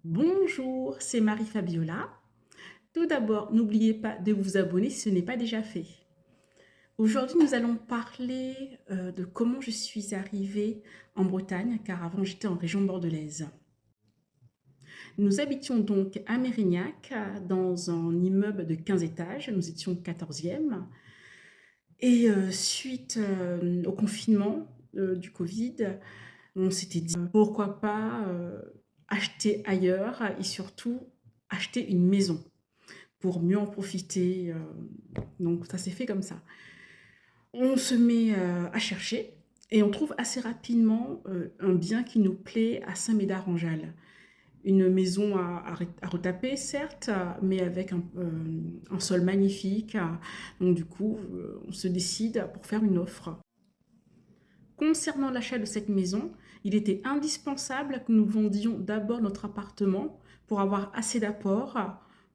Bonjour, c'est Marie-Fabiola. Tout d'abord, n'oubliez pas de vous abonner si ce n'est pas déjà fait. Aujourd'hui, nous allons parler de comment je suis arrivée en Bretagne, car avant j'étais en région bordelaise. Nous habitions donc à Mérignac, dans un immeuble de 15 étages. Nous étions 14e. Et suite au confinement du Covid, on s'était dit pourquoi pas acheter ailleurs et surtout acheter une maison pour mieux en profiter. Donc ça s'est fait comme ça. On se met à chercher et on trouve assez rapidement un bien qui nous plaît à Saint-Médard-en-Jalles. Une maison à retaper, certes, mais avec un sol magnifique. Donc du coup, on se décide pour faire une offre. Concernant l'achat de cette maison, il était indispensable que nous vendions d'abord notre appartement pour avoir assez d'apport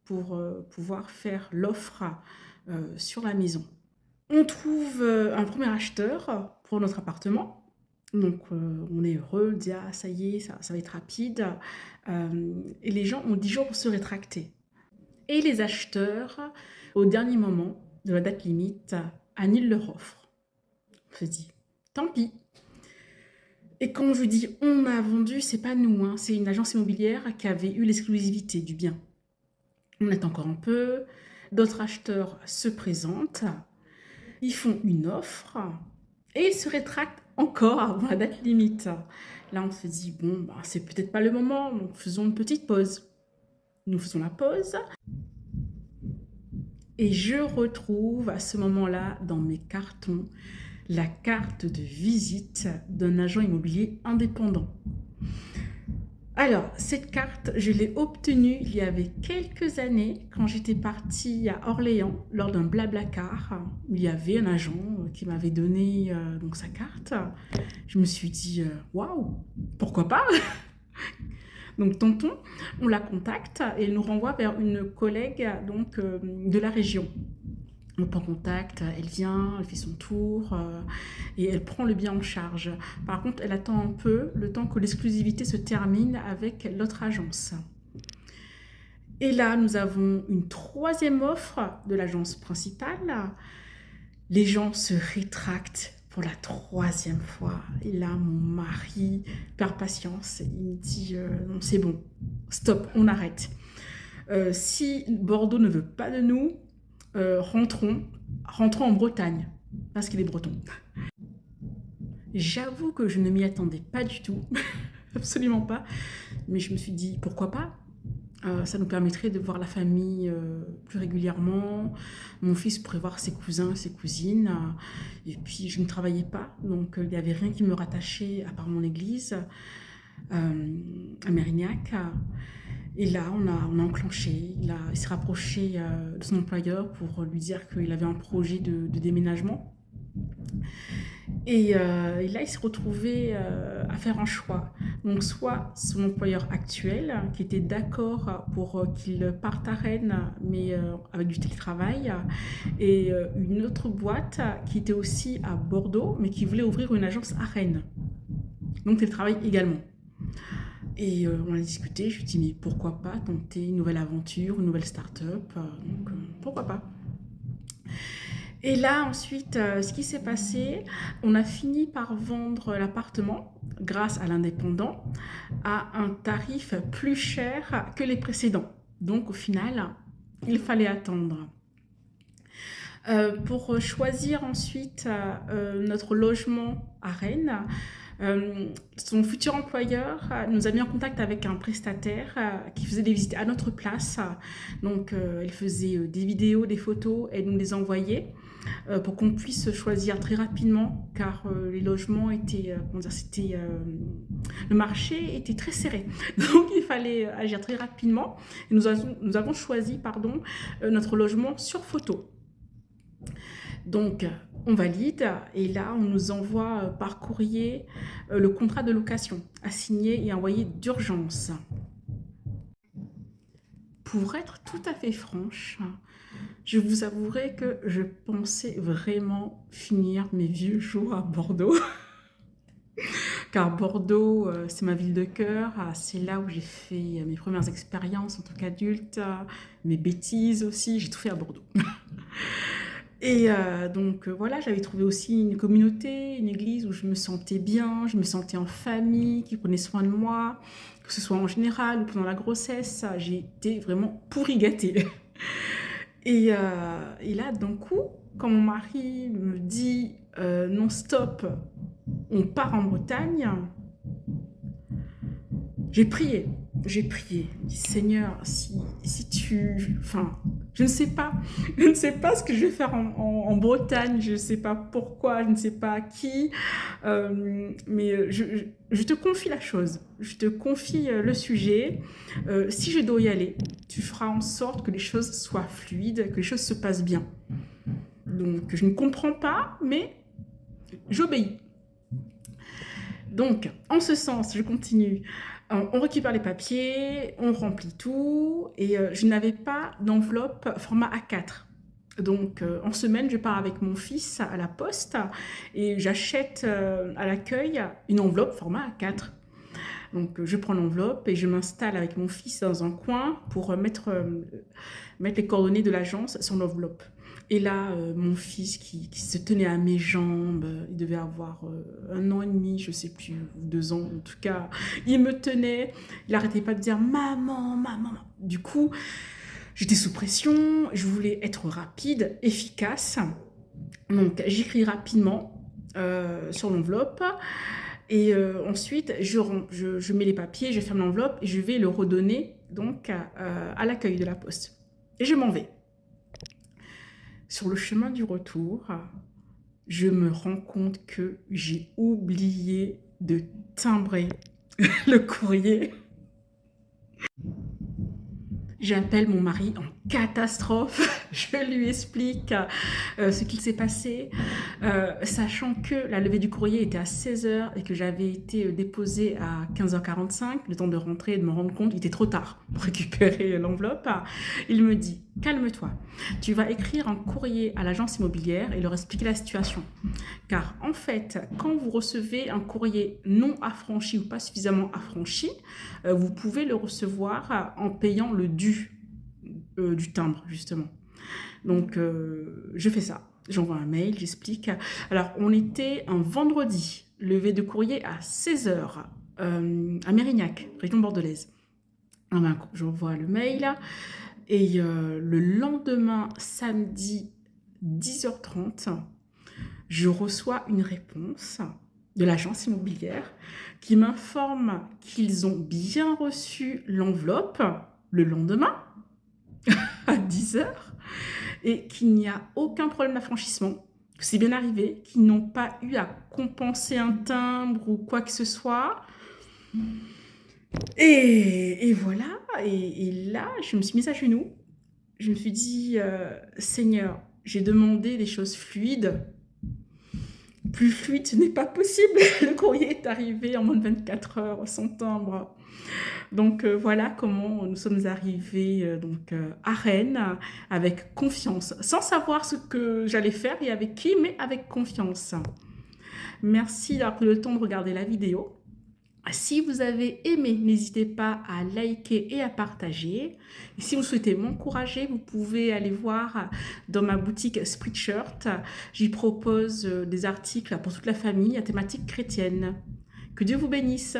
pour pouvoir faire l'offre sur la maison. On trouve un premier acheteur pour notre appartement. Donc on est heureux, on dit ah ça y est, ça va être rapide. Et les gens ont 10 jours pour se rétracter. Et les acheteurs, au dernier moment de la date limite, annulent leur offre. On se dit tant pis. Et quand je dis on a vendu, c'est pas nous, hein, c'est une agence immobilière qui avait eu l'exclusivité du bien. On attend encore un peu, d'autres acheteurs se présentent, ils font une offre et ils se rétractent encore avant la date limite. Là, on se dit bon, bah, c'est peut-être pas le moment, donc faisons une petite pause. Nous faisons la pause et je retrouve à ce moment-là dans mes cartons la carte de visite d'un agent immobilier indépendant. Alors, cette carte, je l'ai obtenue il y avait quelques années quand j'étais partie à Orléans lors d'un Blablacar. Il y avait un agent qui m'avait donné donc sa carte. Je me suis dit, waouh, pourquoi pas. Donc, tonton, on la contacte et elle nous renvoie vers une collègue donc, de la région. On prend contact, elle vient, elle fait son tour et elle prend le bien en charge. Par contre, elle attend un peu le temps que l'exclusivité se termine avec l'autre agence. Et là, nous avons une troisième offre de l'agence principale. Les gens se rétractent pour la troisième fois. Et là, mon mari perd patience. Il me dit non, c'est bon, stop, on arrête. Si Bordeaux ne veut pas de nous, rentrons en Bretagne, parce qu'il est breton. J'avoue que je ne m'y attendais pas du tout, absolument pas, mais je me suis dit pourquoi pas. Ça nous permettrait de voir la famille plus régulièrement. Mon fils pourrait voir ses cousins, ses cousines. Et puis, je ne travaillais pas, donc il n'y avait rien qui me rattachait à part mon église à Mérignac. Et là, on a enclenché. Il s'est rapproché de son employeur pour lui dire qu'il avait un projet de déménagement. Et là, il s'est retrouvé à faire un choix. Donc, soit son employeur actuel, qui était d'accord pour qu'il parte à Rennes, mais avec du télétravail, et une autre boîte qui était aussi à Bordeaux, mais qui voulait ouvrir une agence à Rennes. Donc, télétravail également. Et on a discuté, je lui ai dit mais pourquoi pas tenter une nouvelle aventure, une nouvelle start-up, donc pourquoi pas. Et là ensuite, ce qui s'est passé, on a fini par vendre l'appartement grâce à l'indépendant à un tarif plus cher que les précédents. Donc au final, il fallait attendre. Pour choisir ensuite notre logement à Rennes, son futur employeur nous a mis en contact avec un prestataire qui faisait des visites à notre place. Donc, elle faisait des vidéos, des photos et nous les envoyait pour qu'on puisse choisir très rapidement car les logements étaient, le marché était très serré. Donc, il fallait agir très rapidement. Et nous avons choisi notre logement sur photo. Donc, on valide et là, on nous envoie par courrier le contrat de location à signer et envoyer d'urgence. Pour être tout à fait franche, je vous avouerai que je pensais vraiment finir mes vieux jours à Bordeaux. car Bordeaux, c'est ma ville de cœur. C'est là où j'ai fait mes premières expériences en tant qu'adulte, mes bêtises aussi. J'ai tout fait à Bordeaux. Et donc voilà, j'avais trouvé aussi une communauté, une église où je me sentais bien, je me sentais en famille, qui prenait soin de moi, que ce soit en général ou pendant la grossesse. J'ai été vraiment pourri gâtée. Et là, d'un coup, quand mon mari me dit non stop, on part en Bretagne, j'ai prié. J'ai prié. J'ai dit, Seigneur, si tu... Enfin, je ne sais pas. Je ne sais pas ce que je vais faire en Bretagne. Je ne sais pas pourquoi. Je ne sais pas à qui. Mais je te confie la chose. Je te confie le sujet. Si je dois y aller, tu feras en sorte que les choses soient fluides, que les choses se passent bien. Donc, je ne comprends pas, mais j'obéis. Donc, en ce sens, je continue. On récupère les papiers, on remplit tout, et je n'avais pas d'enveloppe format A4. Donc, en semaine, je pars avec mon fils à la poste et j'achète à l'accueil une enveloppe format A4. Donc, je prends l'enveloppe et je m'installe avec mon fils dans un coin pour mettre les coordonnées de l'agence sur l'enveloppe. Et là, mon fils qui se tenait à mes jambes, il devait avoir 1 an et demi, je ne sais plus, ou 2 ans en tout cas, il me tenait, il n'arrêtait pas de dire « Maman, maman ». Du coup, j'étais sous pression, je voulais être rapide, efficace. Donc, j'écris rapidement sur l'enveloppe. Et ensuite, je mets les papiers, je ferme l'enveloppe et je vais le redonner donc, à l'accueil de la poste. Et je m'en vais. Sur le chemin du retour, je me rends compte que j'ai oublié de timbrer le courrier. J'appelle mon mari en catastrophe, je lui explique ce qu'il s'est passé, sachant que la levée du courrier était à 16h et que j'avais été déposée à 15h45, le temps de rentrer et de me rendre compte, il était trop tard pour récupérer l'enveloppe. Il me dit « Calme-toi, tu vas écrire un courrier à l'agence immobilière et leur expliquer la situation. Car en fait, quand vous recevez un courrier non affranchi ou pas suffisamment affranchi, vous pouvez le recevoir en payant le dû du timbre, justement. » Donc, je fais ça. J'envoie un mail, j'explique. Alors, on était un vendredi, levée de courrier à 16h, à Mérignac, région bordelaise. J'envoie le mail. Et le lendemain, samedi, 10h30, je reçois une réponse de l'agence immobilière qui m'informe qu'ils ont bien reçu l'enveloppe le lendemain à 10h et qu'il n'y a aucun problème d'affranchissement, que c'est bien arrivé, qu'ils n'ont pas eu à compenser un timbre ou quoi que ce soit. Et voilà, et là, je me suis mise à genoux. Je me suis dit, Seigneur, j'ai demandé des choses fluides. Plus fluide, ce n'est pas possible. Le courrier est arrivé en moins de 24 heures sans timbre. Donc voilà comment nous sommes arrivés à Rennes avec confiance, sans savoir ce que j'allais faire et avec qui, mais avec confiance. Merci d'avoir pris le temps de regarder la vidéo. Si vous avez aimé, n'hésitez pas à liker et à partager. Et si vous souhaitez m'encourager, vous pouvez aller voir dans ma boutique Spreadshirt. J'y propose des articles pour toute la famille à thématique chrétienne. Que Dieu vous bénisse.